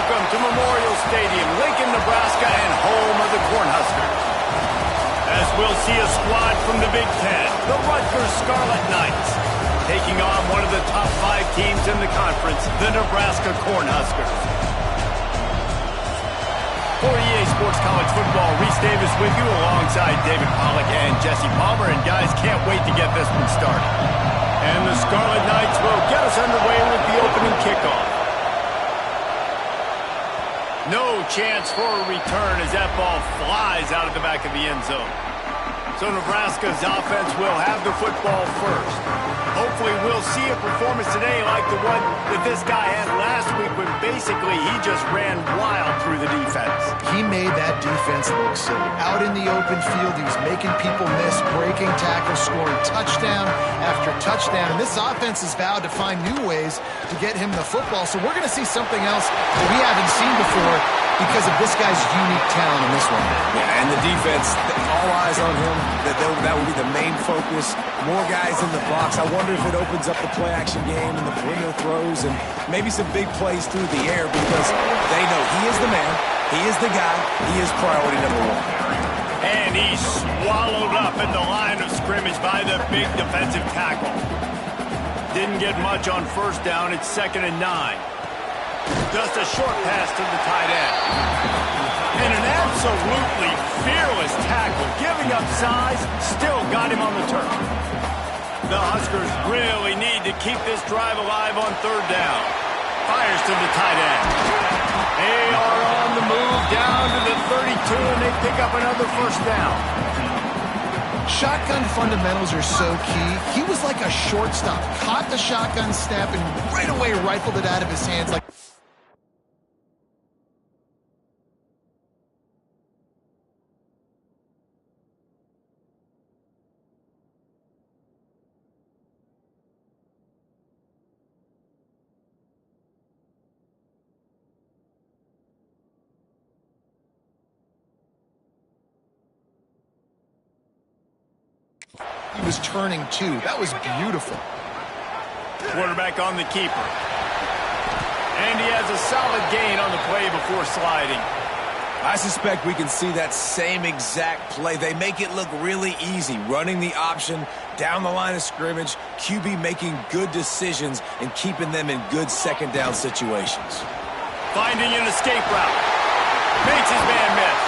welcome to Memorial Stadium, Lincoln, Nebraska, and home of the Cornhuskers. As we'll see a squad from the Big Ten, the Rutgers Scarlet Knights, taking on one of the top 5 teams in the conference, the Nebraska Cornhuskers. For EA Sports College Football, Reese Davis with you alongside David Pollack and Jesse Palmer. And guys, can't wait to get this one started. And the Scarlet Knights will get us underway with the opening kickoff. No chance for a return as that ball flies out of the back of the end zone. So Nebraska's offense will have the football first. Hopefully we'll see a performance today like the one that this guy had last week when basically he just ran wild through the defense. He made that defense look silly. Out in the open field, he was making people miss, breaking tackles, scoring touchdown after touchdown. And this offense has vowed to find new ways to get him the football. So we're going to see something else that we haven't seen before because of this guy's unique talent in this one. Yeah, and the defense, all eyes on him. That will be the main focus. More guys in the box. I wonder if it opens up the play-action game and the perimeter throws and maybe some big plays through the air because they know he is the man, he is the guy, he is priority number 1. And he's swallowed up at the line of scrimmage by the big defensive tackle. Didn't get much on first down. It's 2nd and 9. Just a short pass to the tight end. And an absolutely fearless tackle, giving up size, still got him on the turf. The Huskers really need to keep this drive alive on 3rd down. Fires to the tight end. They are on the move down to the 32, and they pick up another first down. Shotgun fundamentals are so key. He was like a shortstop, caught the shotgun snap and right away rifled it out of his hands like... He was turning too. That was beautiful. Quarterback on the keeper. And he has a solid gain on the play before sliding. I suspect we can see that same exact play. They make it look really easy, running the option down the line of scrimmage, QB making good decisions and keeping them in good 2nd down situations. Finding an escape route. Makes his man miss.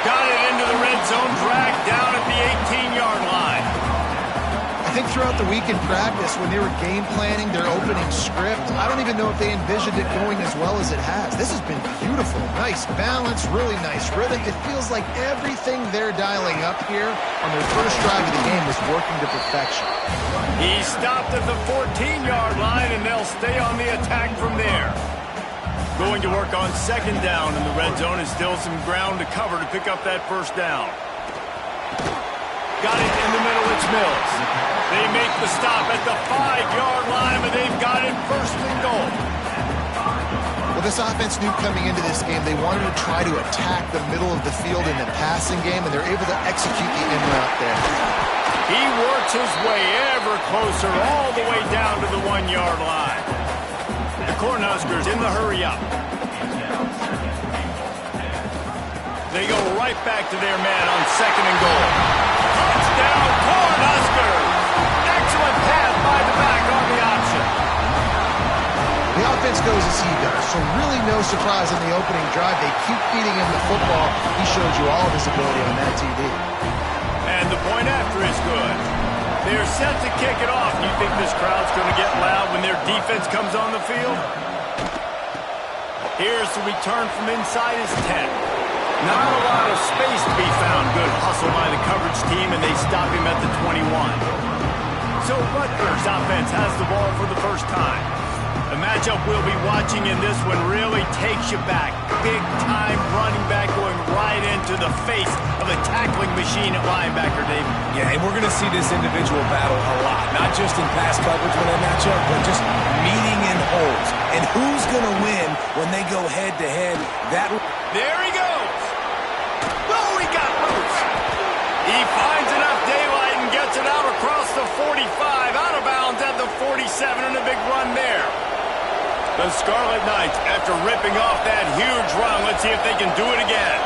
Got it into the red zone, dragged down at the 18-yard line. I think throughout the week in practice, when they were game planning their opening script, I don't even know if they envisioned it going as well as it has. This has been beautiful. Nice balance, really nice rhythm. It feels like everything they're dialing up here on their first drive of the game was working to perfection. He stopped at the 14-yard line, and they'll stay on the attack from there. Going to work on 2nd down in the red zone, and still some ground to cover to pick up that first down. Got it in the middle, it's Mills. They make the stop at the 5-yard line, but they've got it 1st and goal. Well, this offense knew coming into this game they wanted to try to attack the middle of the field in the passing game, and they're able to execute the in route there. He works his way ever closer all the way down to the 1-yard line. The Cornhuskers in the hurry up. They go right back to their man on 2nd and goal. Touchdown, Cornhuskers! Excellent pass by the back on the option. The offense goes as he does, so really no surprise on the opening drive. They keep feeding him the football. He showed you all of his ability on that TV. And the point after is good. They're set to kick it off. Do you think this crowd's going to get loud when their defense comes on the field? Here's the return from inside his 10. Not a lot of space to be found. Good hustle by the coverage team, and they stop him at the 21. So Rutgers offense has the ball for the first time. The matchup we'll be watching in this one really takes you back. Big-time running back going right into the face of a tackling machine at linebacker, David. Yeah, and we're going to see this individual battle a lot. Not just in pass coverage when they match up, but just meeting in holes. And who's going to win when they go head-to-head? There he goes. Oh, he got loose. He finds enough daylight and gets it out across the 45, out of bounds at the 47, and a big run there. The Scarlet Knights, after ripping off that huge run, let's see if they can do it again.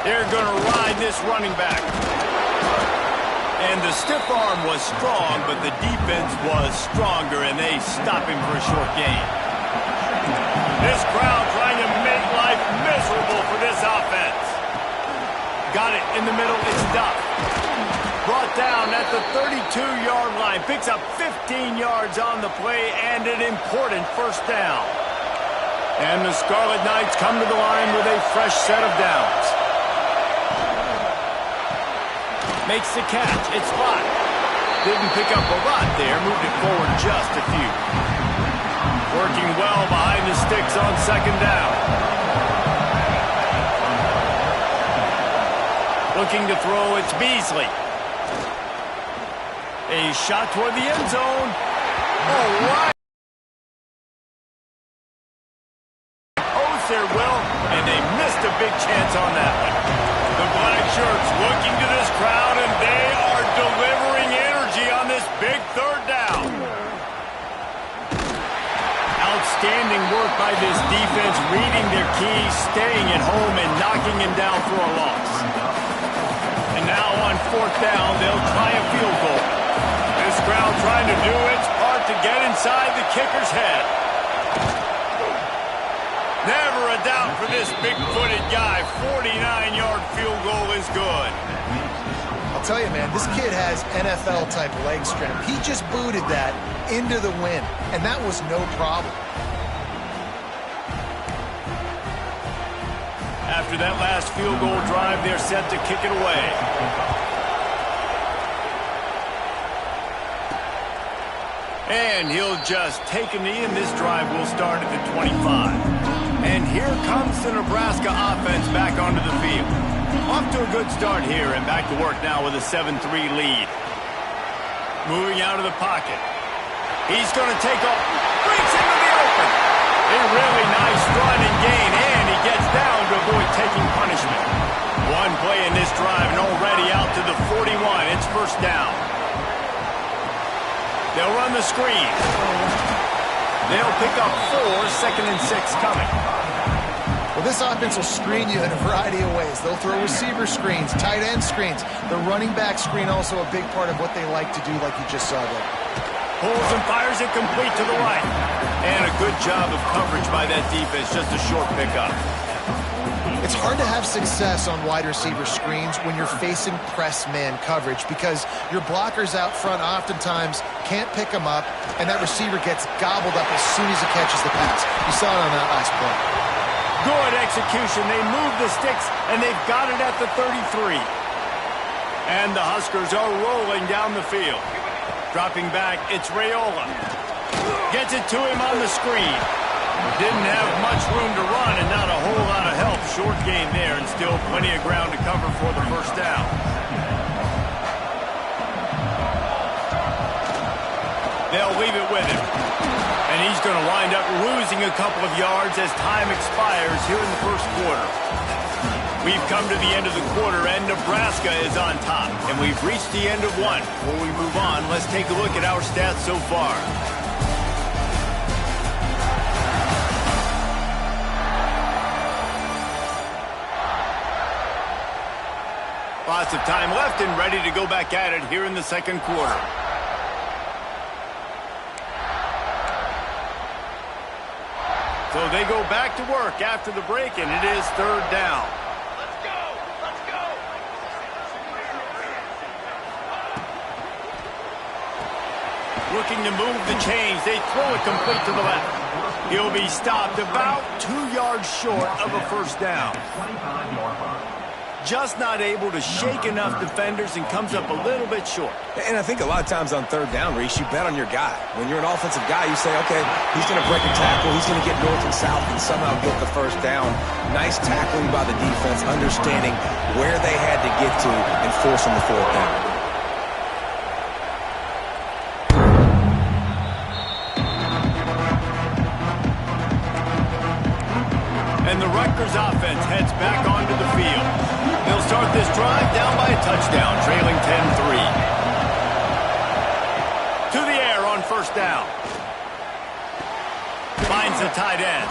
They're going to ride this running back. And the stiff arm was strong, but the defense was stronger, and they stop him for a short gain. This crowd trying to make life miserable for this offense. Got it in the middle. It's Duff. Brought down at the 32-yard line. Picks up 15 yards on the play and an important first down. And the Scarlet Knights come to the line with a fresh set of downs. Makes the catch. It's spot. Didn't pick up a lot there. Moved it forward just a few. Working well behind the sticks on second down. Looking to throw. It's Beasley. A shot toward the end zone. All right. Post there, Will. And they missed a big chance on that one. The black shirts looking to this crowd, and they are delivering energy on this big third down. Outstanding work by this defense, reading their keys, staying at home, and knocking him down for a loss. And now on fourth down, they'll try a field goal. This crowd trying to do its part to get inside the kicker's head. Never a doubt for this big-footed guy. 49-yard field goal is good. I'll tell you, man, this kid has NFL-type leg strength. He just booted that into the wind, and that was no problem. After that last field goal drive, they're set to kick it away. And he'll just take a knee, and this drive will start at the 25. And here comes the Nebraska offense back onto the field. Off to a good start here, and back to work now with a 7-3 lead. Moving out of the pocket. He's going to take off. Breaks into the open. A really nice run and gain, and he gets down to avoid taking punishment. One play in this drive, and already out to the 41. It's first down. They'll run the screen. They'll pick up 4, 2nd and 6 coming. Well, this offense will screen you in a variety of ways. They'll throw receiver screens, tight end screens. The running back screen also a big part of what they like to do, like you just saw there. Pulls and fires it complete to the right. And a good job of coverage by that defense, just a short pickup. It's hard to have success on wide receiver screens when you're facing press man coverage because your blockers out front oftentimes can't pick them up, and that receiver gets gobbled up as soon as he catches the pass. You saw it on that last play. Good execution. They move the sticks, and they've got it at the 33. And the Huskers are rolling down the field. Dropping back, it's Raiola. Gets it to him on the screen. Didn't have much room to run and not a whole lot of help. Short gain there and still plenty of ground to cover for the first down. They'll leave it with him. And he's going to wind up losing a couple of yards as time expires here in the first quarter. We've come to the end of the quarter, and Nebraska is on top. And we've reached the end of one. Before we move on, let's take a look at our stats so far. Lots of time left and ready to go back at it here in the second quarter. So they go back to work after the break, and it is third down. Let's go! Let's go! Looking to move the chains. They throw it complete to the left. He'll be stopped about 2 yards short of a first down. Just not able to shake enough defenders and comes up a little bit short. And I think a lot of times on third down, Reese, you bet on your guy. When you're an offensive guy, you say, okay, he's going to break a tackle, he's going to get north and south and somehow get the first down. Nice tackling by the defense, understanding where they had to get to and forcing the fourth down. And the Rutgers offense heads back onto the field. They'll start this drive down by a touchdown, trailing 10-3. To the air on first down. Finds the tight end.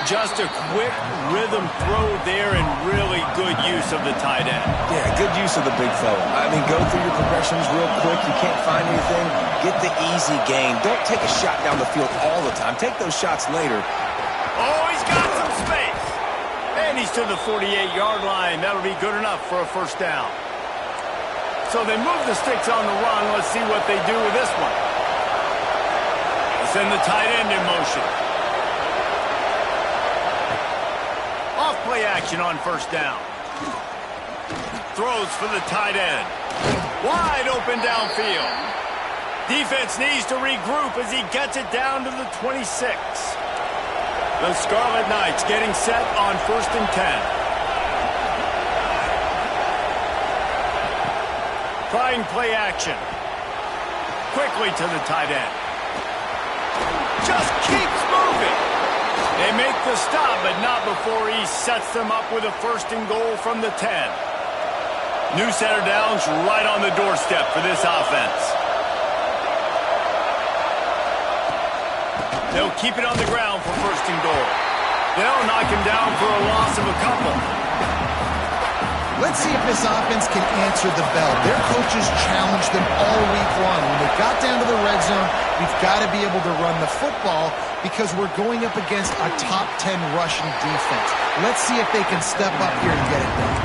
Just a quick rhythm throw there and really good use of the tight end. Yeah, good use of the big fella. I mean, go through your progressions real quick. You can't find anything. Get the easy gain. Don't take a shot down the field all the time. Take those shots later. Oh, he's got some space. And he's to the 48-yard line. That'll be good enough for a first down. So they move the sticks on the run. Let's see what they do with this one. They send the tight end in motion. Off-play action on first down. Throws for the tight end. Wide open downfield. Defense needs to regroup as he gets it down to the 26. The Scarlet Knights getting set on 1st and 10. Trying play action. Quickly to the tight end. Just keeps moving. They make the stop, but not before he sets them up with a 1st and goal from the 10. New set of downs right on the doorstep for this offense. They'll keep it on the ground for 1st and goal. They'll knock him down for a loss of a couple. Let's see if this offense can answer the bell. Their coaches challenged them all week long. When they got down to the red zone, we've got to be able to run the football because we're going up against a top 10 rushing defense. Let's see if they can step up here and get it done.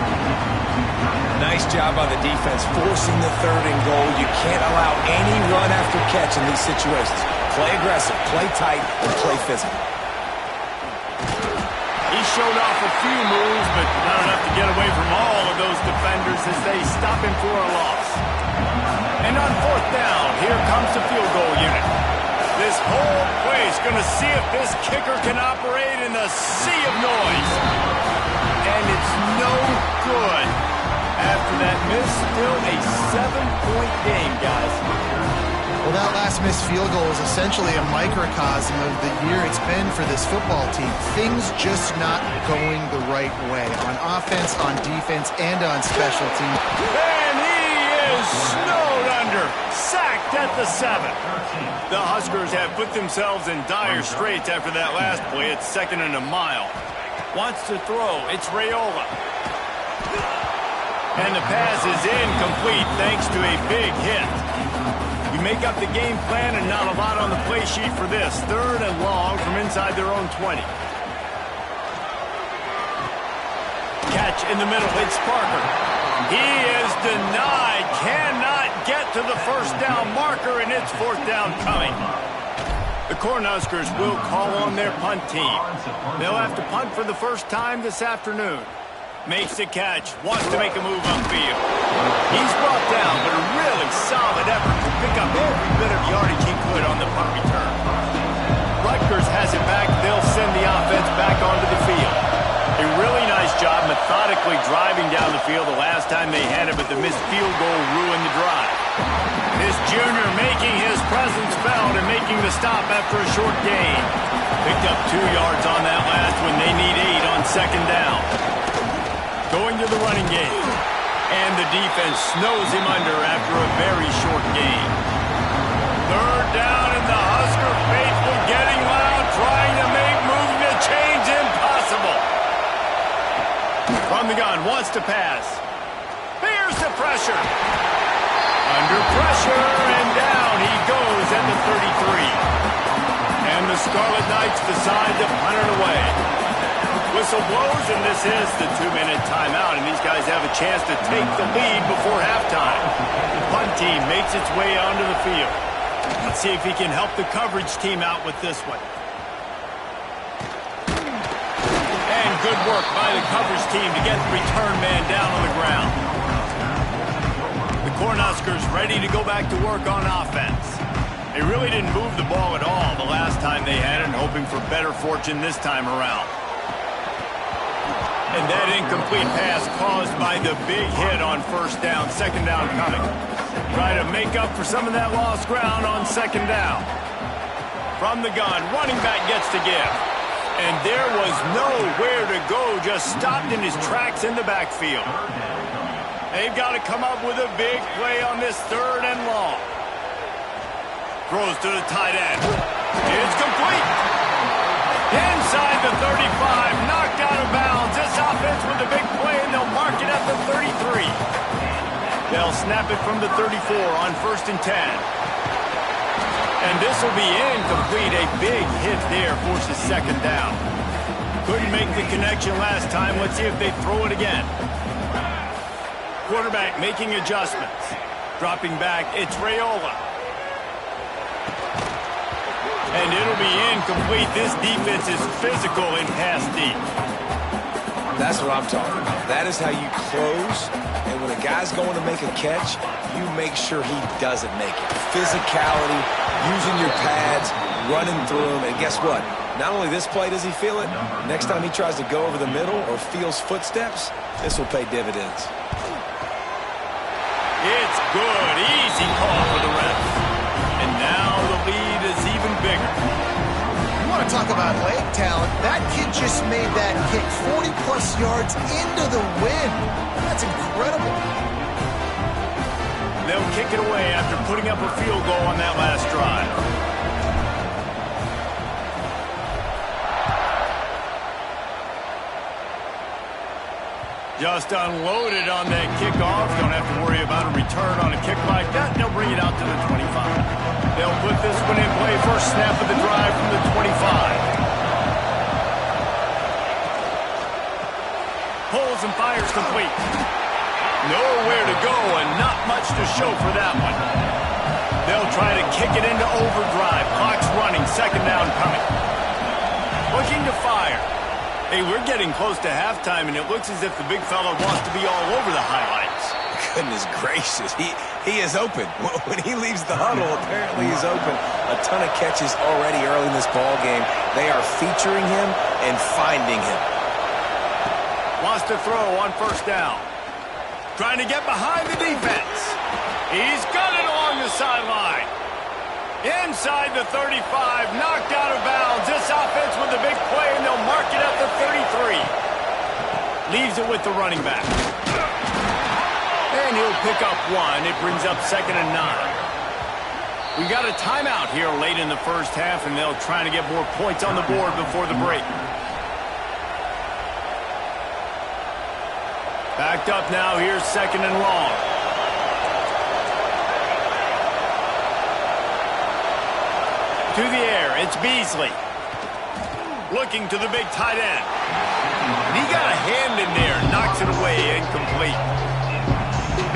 Nice job by the defense forcing the 3rd and goal. You can't allow any run after catch in these situations. Play aggressive, play tight, and play physical. He showed off a few moves, but not enough to get away from all of those defenders as they stop him for a loss. And on 4th down, here comes the field goal unit. This whole place going to see if this kicker can operate in the sea of noise. And it's no good. After that miss, still a 7-point game, guys. Well, that last missed field goal is essentially a microcosm of the year it's been for this football team. Things just not going the right way on offense, on defense, and on special teams. And he is snowed under, sacked at the 7. The Huskers have put themselves in dire straits after that last play. It's 2nd and a mile. Wants to throw. It's Raiola. And the pass is incomplete thanks to a big hit. You make up the game plan and not a lot on the play sheet for this. 3rd and long from inside their own 20. Catch in the middle. It's Parker. He is denied. Cannot get to the 1st down marker, and it's 4th down coming. The Cornhuskers will call on their punt team. They'll have to punt for the first time this afternoon. Makes the catch, wants to make a move upfield. He's brought down, but a really solid effort to pick up every bit of yardage he could on the punt return. Rutgers has it back. They'll send the offense back onto the field. A really nice job methodically driving down the field the last time they had it, but the missed field goal ruined the drive. This junior making his presence felt and making the stop after a short gain. Picked up 2 yards on that last one. They need 8 on 2nd down. Going to the running game. And the defense snows him under after a very short gain. 3rd down and the Husker faithful getting loud, trying to make moving the change impossible. From the gun, wants to pass. Here's the pressure. Under pressure, and down he goes at the 33. And the Scarlet Knights decide to punt it away. Whistle blows, and this is the 2-minute timeout, and these guys have a chance to take the lead before halftime. The punt team makes its way onto the field. Let's see if he can help the coverage team out with this one. And good work by the coverage team to get the return man down on the ground. The Cornhuskers ready to go back to work on offense. They really didn't move the ball at all the last time they had it, and hoping for better fortune this time around. And that incomplete pass caused by the big hit on 1st down. 2nd down coming. Try to make up for some of that lost ground on 2nd down. From the gun, running back gets to give. And there was nowhere to go, just stopped in his tracks in the backfield. They've got to come up with a big play on this 3rd and long. Throws to the tight end. It's complete. Inside the 35, knocked out of bounds. This offense with a big play, and they'll mark it at the 33. They'll snap it from the 34 on 1st and 10. And this will be incomplete. A big hit there forces 2nd down. Couldn't make the connection last time. Let's see if they throw it again. Quarterback making adjustments. Dropping back, it's Raiola. And it'll be incomplete. This defense is physical in pass deep. That's what I'm talking about. That is how you close. And when a guy's going to make a catch, you make sure he doesn't make it. Physicality, using your pads, running through them. And guess what? Not only this play does he feel it, next time he tries to go over the middle or feels footsteps, this will pay dividends. It's good. Easy call for the ref. And now the lead is even bigger. You want to talk about leg talent? That kid just made that kick 40-plus yards into the wind. That's incredible. They'll kick it away after putting up a field goal on that last drive. Just unloaded on that kickoff. Don't have to worry about a return on a kick like that. They'll bring it out to the 25. They'll put this one in play. First snap of the drive from the 25. Pulls and fires complete. Nowhere to go and not much to show for that one. They'll try to kick it into overdrive. Clock's running. 2nd down coming. Looking to fire. Hey, we're getting close to halftime, and it looks as if the big fella wants to be all over the highlights. Goodness gracious, he is open. When he leaves the huddle, apparently he's open. A ton of catches already early in this ball game. They are featuring him and finding him. Wants to throw on 1st down. Trying to get behind the defense. He's got it along the sideline. Inside the 35, knocked out of bounds. This offense with a big play, and they'll mark it at the 33. Leaves it with the running back. And he'll pick up one. It brings up 2nd and 9. We got a timeout here late in the first half, and they'll try to get more points on the board before the break. Backed up now. Here's 2nd and long. To the air, it's Beasley. Looking to the big tight end. And he got a hand in there, knocks it away, incomplete.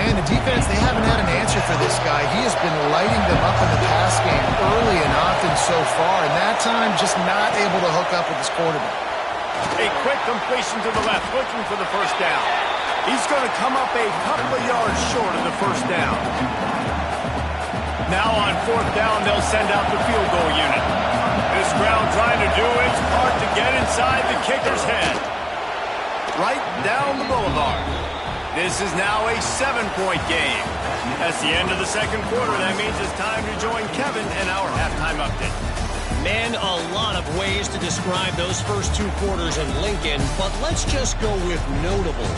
Man, the defense, they haven't had an answer for this guy. He has been lighting them up in the pass game early and often so far, and that time just not able to hook up with his quarterback. A quick completion to the left, looking for the 1st down. He's going to come up a couple of yards short of the 1st down. Now on 4th down, they'll send out the field goal unit. This crowd trying to do its part to get inside the kicker's head. Right down the boulevard. This is now a 7-point game. That's the end of the 2nd quarter. That means it's time to join Kevin in our halftime update. Man, a lot of ways to describe those first 2 quarters in Lincoln, but let's just go with notable.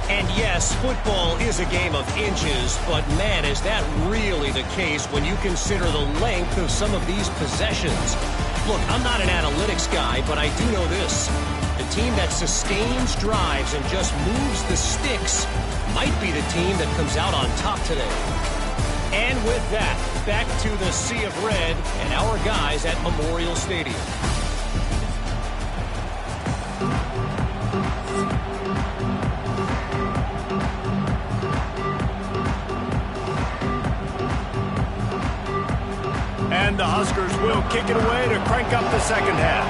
And yes, football is a game of inches, but man, is that really the case when you consider the length of some of these possessions. Look, I'm not an analytics guy, but I do know this. The team that sustains drives and just moves the sticks might be the team that comes out on top today. And with that, back to the Sea of Red and our guys at Memorial Stadium. And the Huskers will kick it away to crank up the 2nd half.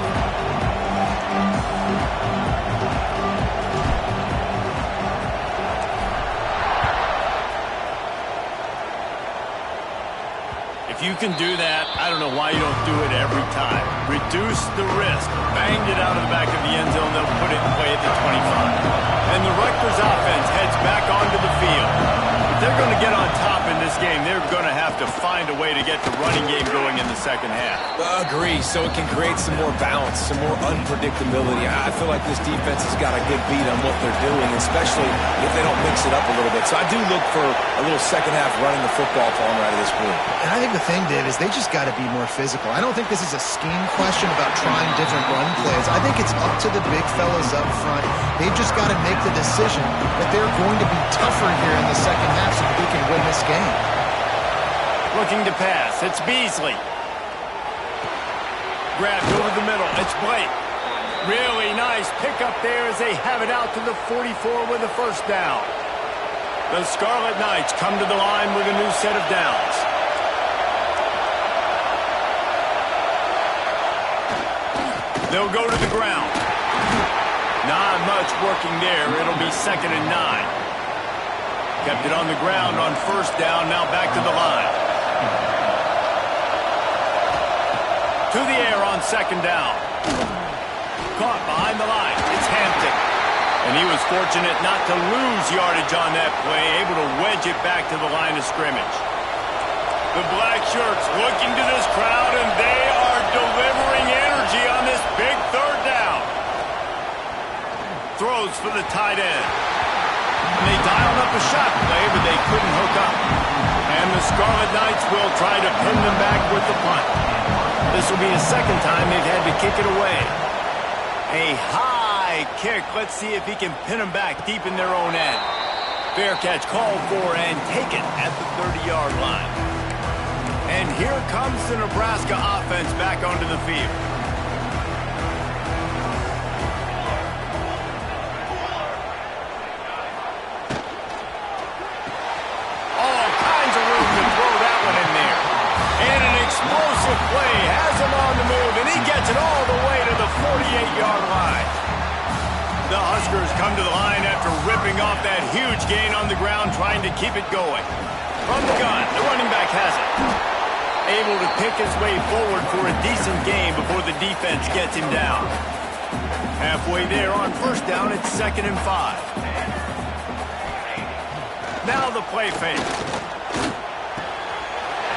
If you can do that, I don't know why you don't do it every time. Reduce the risk. Banged it out of the back of the end zone. They'll put it in play at the 25. And the Rutgers offense heads back onto the field. With they're going to get on top in this game, they're going to have to find a way to get the running game going in the second half. Agree, so it can create some more balance, some more unpredictability. I feel like this defense has got a good beat on what they're doing, especially if they don't mix it up a little bit. So I do look for a little second half running the football falling out of this group. And I think the thing, Dave, is they just got to be more physical. I don't think this is a scheme question about trying different run plays. I think it's up to the big fellas up front. They've just got to make the decision that they're going to be tougher here in the second half so that we can win this game. Looking to pass. It's Beasley. Grabbed over the middle. It's Blake. Really nice pickup there as they have it out to the 44 with a first down. The Scarlet Knights come to the line with a new set of downs. They'll go to the ground. Not much working there. It'll be 2nd and 9. Kept it on the ground on first down. Now back to the line. To the air on 2nd down. Caught behind the line. It's Hampton. And he was fortunate not to lose yardage on that play, able to wedge it back to the line of scrimmage. The black shirts looking to this crowd, and they are delivering energy on this big 3rd down. Throws for the tight end. And they dialed up a shot play, but they couldn't hook up. And the Scarlet Knights will try to pin them back with the punt. This will be the 2nd time they've had to kick it away. A high kick. Let's see if he can pin them back deep in their own end. Fair catch called for and taken at the 30-yard line. And here comes the Nebraska offense back onto the field. All kinds of room to throw that one in there. And an explosive play has him on the move, and he gets it all the way to the 48-yard line. The Huskers come to the line after ripping off that huge gain on the ground, trying to keep it going. From the gun, the running back has it. Able to pick his way forward for a decent gain before the defense gets him down. Halfway there on first down, it's 2nd and 5. Now the play fake.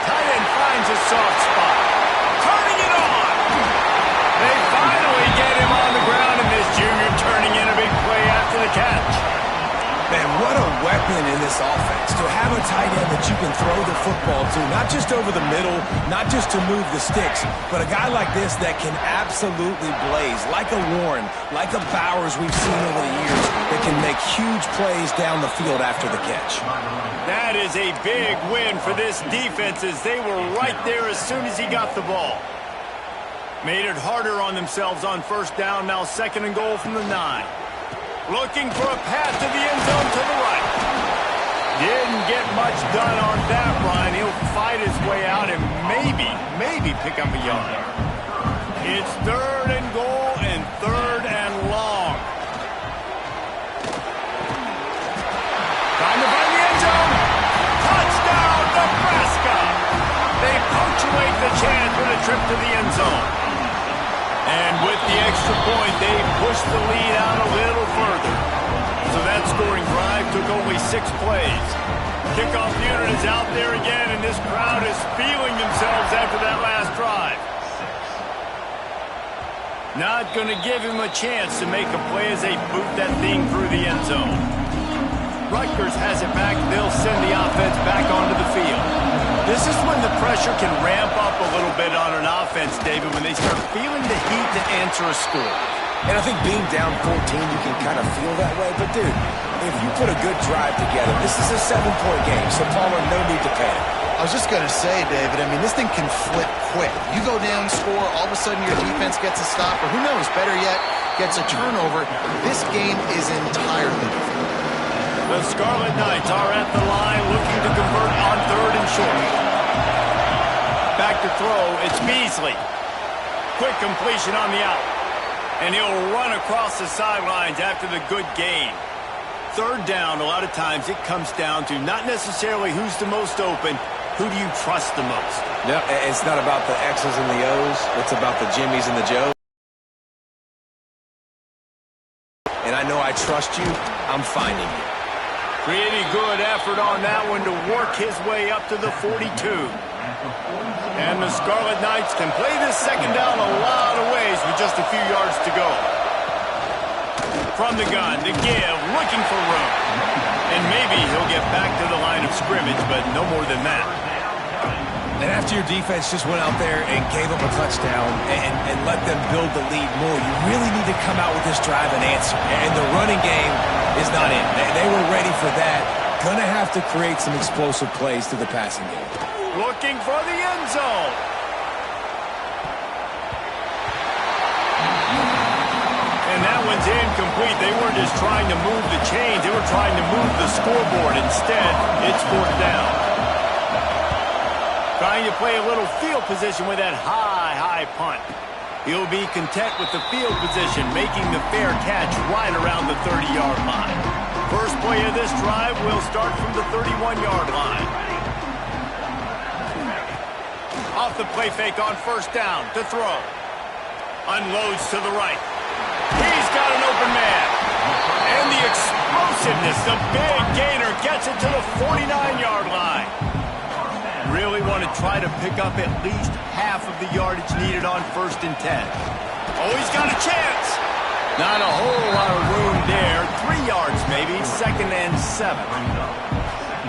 Tight end finds a soft spot. Turning it on. They finally get him on the ground, and this junior turning in a big play after the catch. Man, what a weapon in this offense to have a tight end that you can throw the football to, not just over the middle, not just to move the sticks, but a guy like this that can absolutely blaze, like a Warren, like a Bowers we've seen over the years, that can make huge plays down the field after the catch. That is a big win for this defense as they were right there as soon as he got the ball. Made it harder on themselves on first down, now 2nd and goal from the 9. Looking for a path to the end zone to the right. Didn't get much done on that run. He'll fight his way out and maybe pick up a yard. It's 3rd and goal and 3rd and long. Time to find the end zone. Touchdown, Nebraska. They punctuate the chance with a trip to the end zone. And with the extra point, they pushed the lead out a little further. So that scoring drive took only 6 plays. Kickoff unit is out there again, and this crowd is feeling themselves after that last drive. Not going to give him a chance to make a play as they boot that thing through the end zone. Rutgers has it back. They'll send the offense back onto the field. This is when the pressure can ramp up a little bit on an offense, David, when they start feeling the heat to answer a score. And I think being down 14, you can kind of feel that way. But, dude, if you put a good drive together, this is a 7-point game, so Palmer, no need to panic. I was just going to say, David, I mean, this thing can flip quick. You go down, score, all of a sudden your defense gets a stop, or who knows, better yet, gets a turnover. This game is entirely different. The Scarlet Knights are at the line looking to convert on 3rd and short. Back to throw, it's Beasley. Quick completion on the out. And he'll run across the sidelines after the good gain. 3rd down, a lot of times it comes down to not necessarily who's the most open, who do you trust the most? No, it's not about the X's and the O's. It's about the Jimmys and the Joes. And I know I trust you. I'm finding you. Pretty good effort on that one to work his way up to the 42. And the Scarlet Knights can play this second down a lot of ways with just a few yards to go. From the gun to give, looking for room. And maybe he'll get back to the line of scrimmage, but no more than that. And after your defense just went out there and gave them a touchdown and let them build the lead more, you really need to come out with this drive and answer. And the running game is not in. They were ready for that. Gonna have to create some explosive plays through the passing game. Looking for the end zone. And that one's incomplete. They weren't just trying to move the chains. They were trying to move the scoreboard. Instead, it's fourth down. Trying to play a little field position with that high punt. He'll be content with the field position, making the fair catch right around the 30-yard line. First play of this drive will start from the 31-yard line. Off the play fake on first down to throw. Unloads to the right. He's got an open man. And the explosiveness, the big gainer, gets it to the 49-yard line. Really want to try to pick up at least half of the yardage needed on 1st and 10. Oh, he's got a chance. Not a whole lot of room there. 3 yards maybe, 2nd and 7.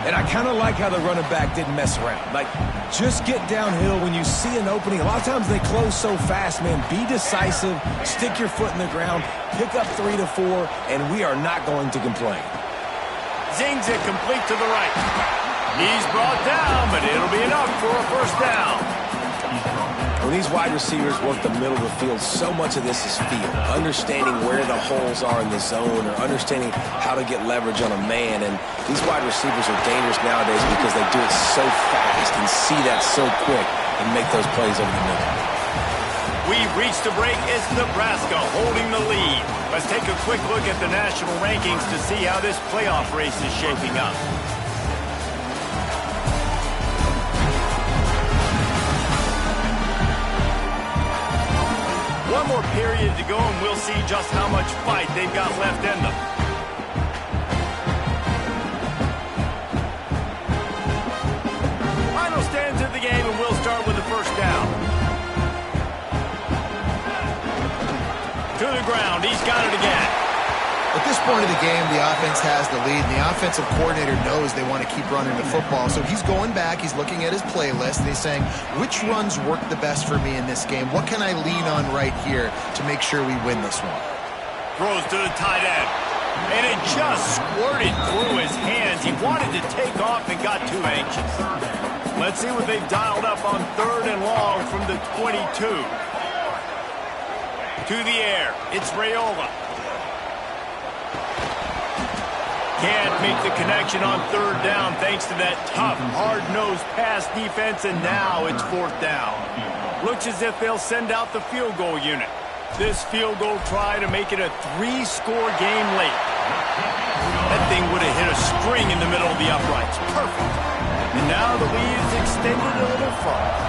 And I kind of like how the running back didn't mess around. Like, just get downhill when you see an opening. A lot of times they close so fast, man. Be decisive, stick your foot in the ground, pick up 3 to 4, and we are not going to complain. Zings it complete to the right. He's brought down, but it'll be enough for a first down. When these wide receivers work the middle of the field, so much of this is feel. Understanding where the holes are in the zone or understanding how to get leverage on a man. And these wide receivers are dangerous nowadays because they do it so fast and see that so quick and make those plays over the middle. We've reached the break. It's Nebraska holding the lead. Let's take a quick look at the national rankings to see how this playoff race is shaping up. One more period to go, and we'll see just how much fight they've got left in them. Final stands of the game, and we'll start with the first down. To the ground. He's got it again. At this point of the game, the offense has the lead, and the offensive coordinator knows they want to keep running the football. So he's going back, he's looking at his playlist, and he's saying, which runs work the best for me in this game? What can I lean on right here to make sure we win this one? Throws to the tight end. And it just squirted through his hands. He wanted to take off and got too anxious. Let's see what they've dialed up on 3rd and long from the 22. To the air. It's Raiola. Can't make the connection on 3rd down thanks to that tough, hard-nosed pass defense, and now it's 4th down. Looks as if they'll send out the field goal unit. This field goal try to make it a 3-score game late. That thing would have hit a string in the middle of the uprights. Perfect. And now the lead is extended a little further.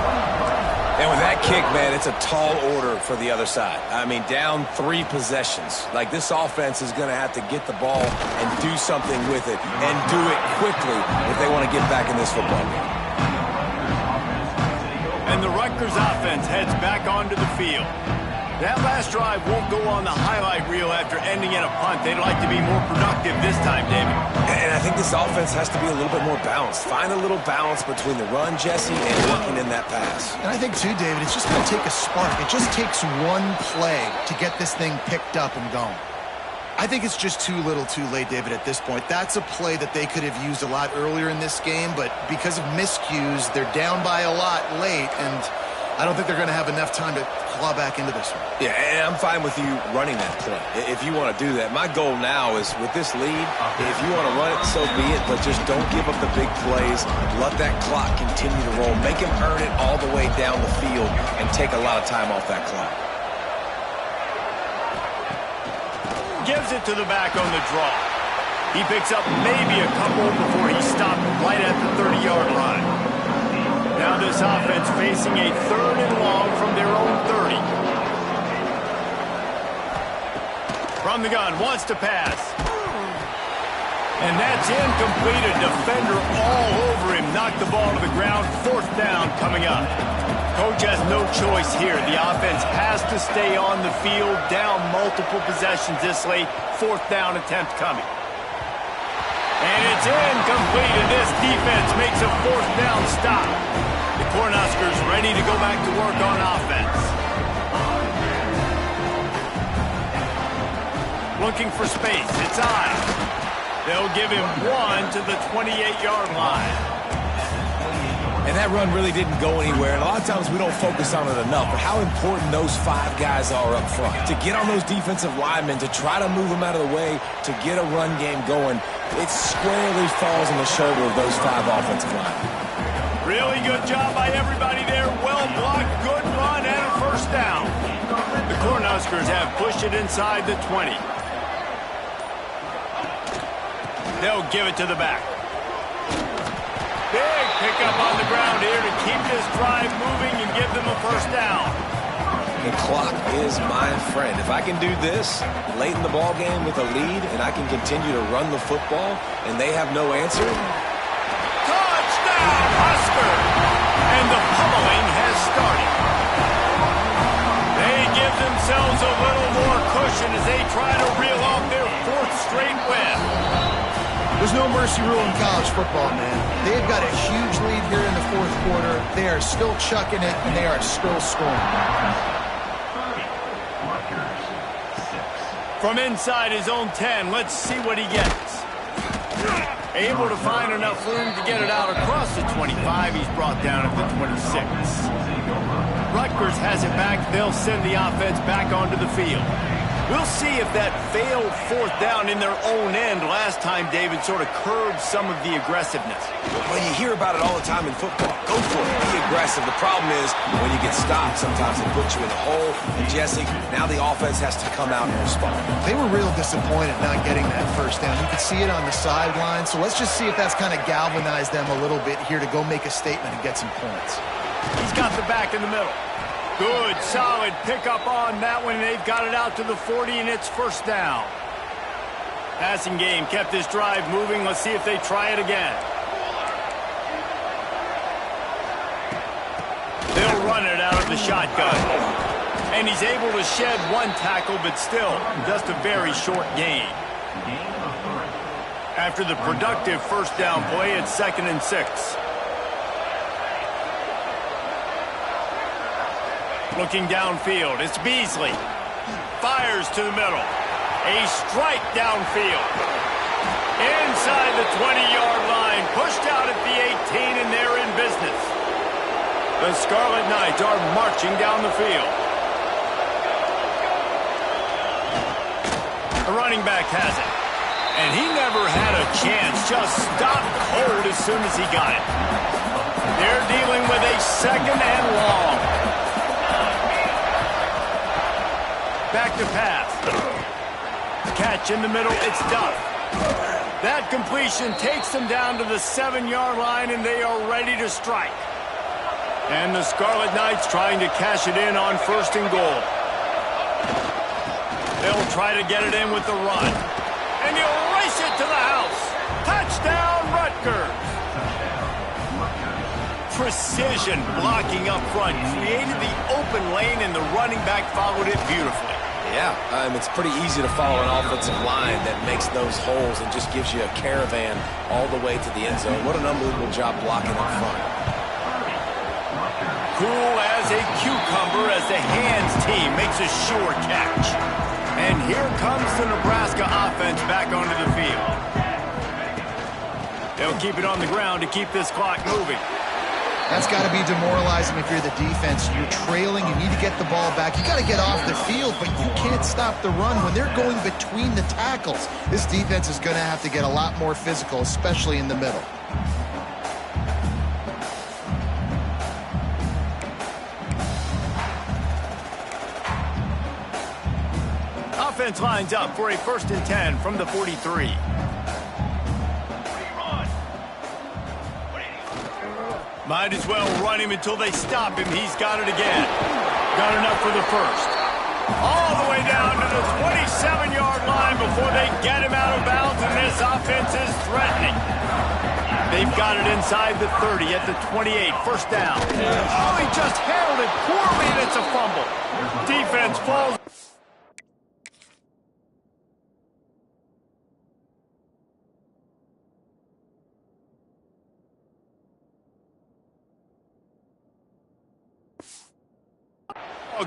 And with that kick, man, it's a tall order for the other side. I mean, down 3 possessions. Like, this offense is going to have to get the ball and do something with it, and do it quickly if they want to get back in this football game. And the Rutgers offense heads back onto the field. That last drive won't go on the highlight reel after ending in a punt. They'd like to be more productive this time, David. And I think this offense has to be a little bit more balanced. Find a little balance between the run, Jesse, and working in that pass. And I think, too, David, it's just going to take a spark. It just takes one play to get this thing picked up and going. I think it's just too little too late, David, at this point. That's a play that they could have used a lot earlier in this game, but because of miscues, they're down by a lot late, and I don't think they're going to have enough time to claw back into this one. Yeah, and I'm fine with you running that play if you want to do that. My goal now is, with this lead, if you want to run it, so be it, but just don't give up the big plays. Let that clock continue to roll. Make him earn it all the way down the field and take a lot of time off that clock. Gives it to the back on the draw. He picks up maybe a couple before he stopped right at the 30-yard line. Now this offense facing a 3rd and long from their own 30. From the gun, wants to pass. And that's incomplete. A defender all over him. Knocked the ball to the ground. 4th down coming up. Coach has no choice here. The offense has to stay on the field, down multiple possessions this late. 4th down attempt coming. And it's incomplete, and this defense makes a 4th down stop. The Cornhuskers ready to go back to work on offense. Looking for space. It's on. They'll give him 1 to the 28-yard line. And that run really didn't go anywhere. And a lot of times we don't focus on it enough, but how important those 5 guys are up front. To get on those defensive linemen, to try to move them out of the way, to get a run game going, it squarely falls on the shoulder of those 5 offensive linemen. Really good job by everybody there. Well blocked, good run, and a 1st down. The Cornhuskers have pushed it inside the 20. They'll give it to the back. Big pickup on the ground here to keep this drive moving and give them a 1st down. The clock is my friend. If I can do this late in the ball game with a lead and I can continue to run the football and they have no answer. Touchdown, Husker! And the pummeling has started. They give themselves a little more cushion as they try to reel off their 4th straight win. There's no mercy rule in college football, man. They've got a huge lead here in the 4th quarter. They are still chucking it, and they are still scoring. From inside his own 10, let's see what he gets. Able to find enough room to get it out across the 25. He's brought down at the 26. Rutgers has it back. They'll send the offense back onto the field. We'll see if that failed 4th down in their own end last time, David, sort of curbed some of the aggressiveness. Well, you hear about it all the time in football. Go for it. Be aggressive. The problem is when you get stopped, sometimes it puts you in a hole. And, Jesse, now the offense has to come out and respond. They were real disappointed not getting that 1st down. You could see it on the sideline. So let's just see if that's kind of galvanized them a little bit here to go make a statement and get some points. He's got the back in the middle. Good, solid pickup on that one. They've got it out to the 40, and it's 1st down. Passing game kept this drive moving. Let's see if they try it again. They'll run it out of the shotgun. And he's able to shed 1 tackle, but still just a very short gain. After the productive 1st down play, it's 2nd and 6. Looking downfield, it's Beasley. Fires to the middle. A strike downfield. Inside the 20-yard line. Pushed out at the 18, and they're in business. The Scarlet Knights are marching down the field. The running back has it. And he never had a chance. Just stopped cold as soon as he got it. They're dealing with a 2nd and long. Back to pass. Catch in the middle, it's Duff. That completion takes them down to the 7-yard line, and they are ready to strike. And the Scarlet Knights trying to cash it in on 1st and goal. They'll try to get it in with the run. And he'll race it to the house. Touchdown, Rutgers. Precision blocking up front. Created the open lane, and the running back followed it beautifully. Yeah, it's pretty easy to follow an offensive line that makes those holes and just gives you a caravan all the way to the end zone. What an unbelievable job blocking up front. Cool as a cucumber as the hands team makes a sure catch. And here comes the Nebraska offense back onto the field. They'll keep it on the ground to keep this clock moving. That's got to be demoralizing if you're the defense. You're trailing. You need to get the ball back. You got to get off the field, but you can't stop the run when they're going between the tackles. This defense is going to have to get a lot more physical, especially in the middle. Offense lines up for a 1st and 10 from the 43. Might as well run him until they stop him. He's got it again. Got enough for the 1st. All the way down to the 27-yard line before they get him out of bounds, and this offense is threatening. They've got it inside the 30 at the 28, first down. Oh, he just handled it poorly, and it's a fumble. Defense falls.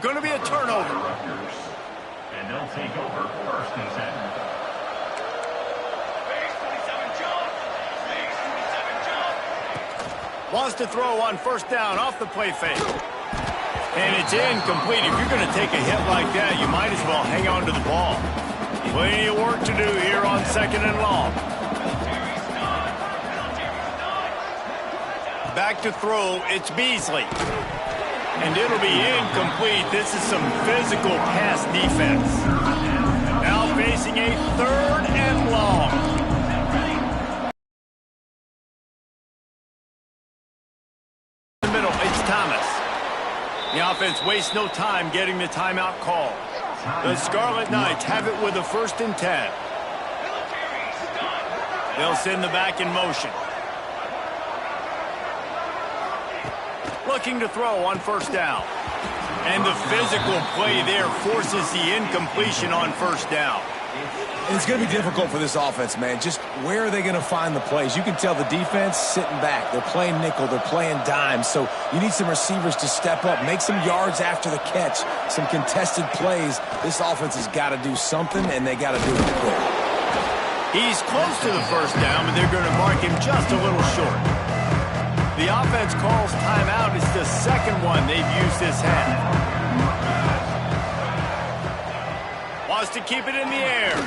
Going to be a turnover. And they'll take over first and 10. Wants to throw on first down off the play fake. And it's incomplete. If you're going to take a hit like that, you might as well hang on to the ball. Plenty of work to do here on second and long. Back to throw, it's Beasley. And it'll be incomplete. This is some physical pass defense. Now facing a third and long. In the middle, it's Thomas. The offense wastes no time getting the timeout call. The Scarlet Knights have it with a 1st and 10. They'll send the back in motion. Looking to throw on first down. And the physical play there forces the incompletion on first down. And it's going to be difficult for this offense, man. Just where are they going to find the plays? You can tell the defense sitting back. They're playing nickel. They're playing dime. So you need some receivers to step up, make some yards after the catch, some contested plays. This offense has got to do something, and they got to do it quick. He's close to the first down, but they're going to mark him just a little short. The offense calls timeout. It's the second one they've used this half. Wants to keep it in the air.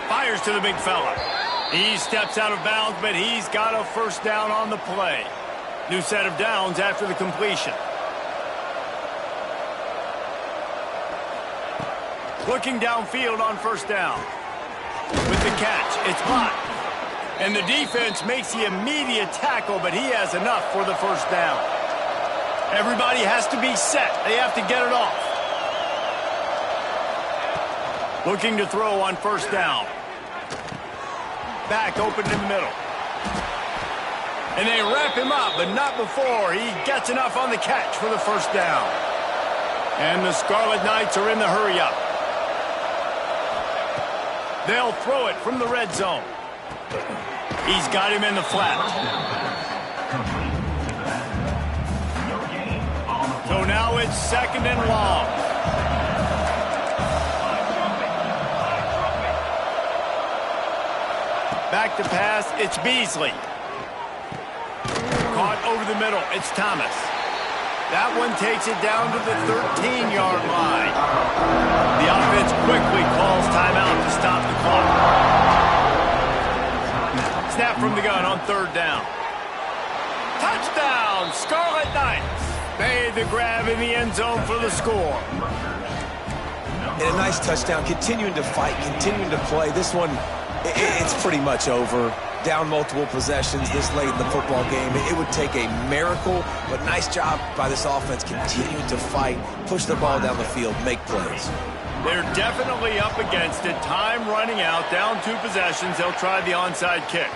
Fires to the big fella. He steps out of bounds, but he's got a first down on the play. New set of downs after the completion. Looking downfield on first down. With the catch, it's blocked. And the defense makes the immediate tackle, but he has enough for the first down. Everybody has to be set. They have to get it off. Looking to throw on first down. Back open in the middle. And they wrap him up, but not before he gets enough on the catch for the first down. And the Scarlet Knights are in the hurry-up. They'll throw it from the red zone. He's got him in the flat. So now it's second and long. Back to pass, it's Beasley. Caught over the middle, it's Thomas. That one takes it down to the 13-yard line. The offense quickly calls timeout to stop the clock. Snap from the gun on third down. Touchdown, Scarlet Knights. Made the grab in the end zone for the score. And a nice touchdown, continuing to fight, continuing to play. This one, it's pretty much over. Down multiple possessions this late in the football game. It would take a miracle, but nice job by this offense continuing to fight, push the ball down the field, make plays. They're definitely up against it. Time running out, down 2 possessions. They'll try the onside kick.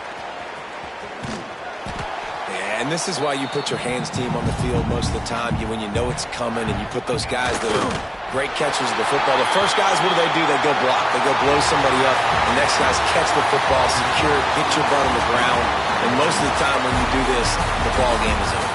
And this is why you put your hands team on the field most of the time. When you know it's coming and you put those guys that are great catchers of the football. The first guys, what do? They go block. They go blow somebody up. The next guys catch the football, secure it, hit your butt on the ground. And most of the time when you do this, the ball game is over.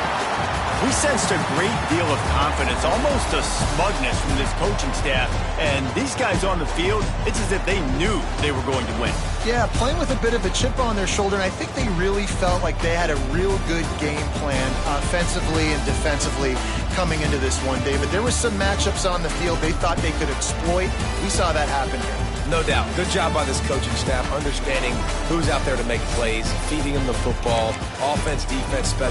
We sensed a great deal of confidence, almost a smugness from this coaching staff. And these guys on the field, it's as if they knew they were going to win. Yeah, playing with a bit of a chip on their shoulder, and I think they really felt like they had a real good game plan offensively and defensively coming into this one, David. There were some matchups on the field they thought they could exploit. We saw that happen here. No doubt. Good job by this coaching staff, understanding who's out there to make plays, feeding them the football, offense, defense, special.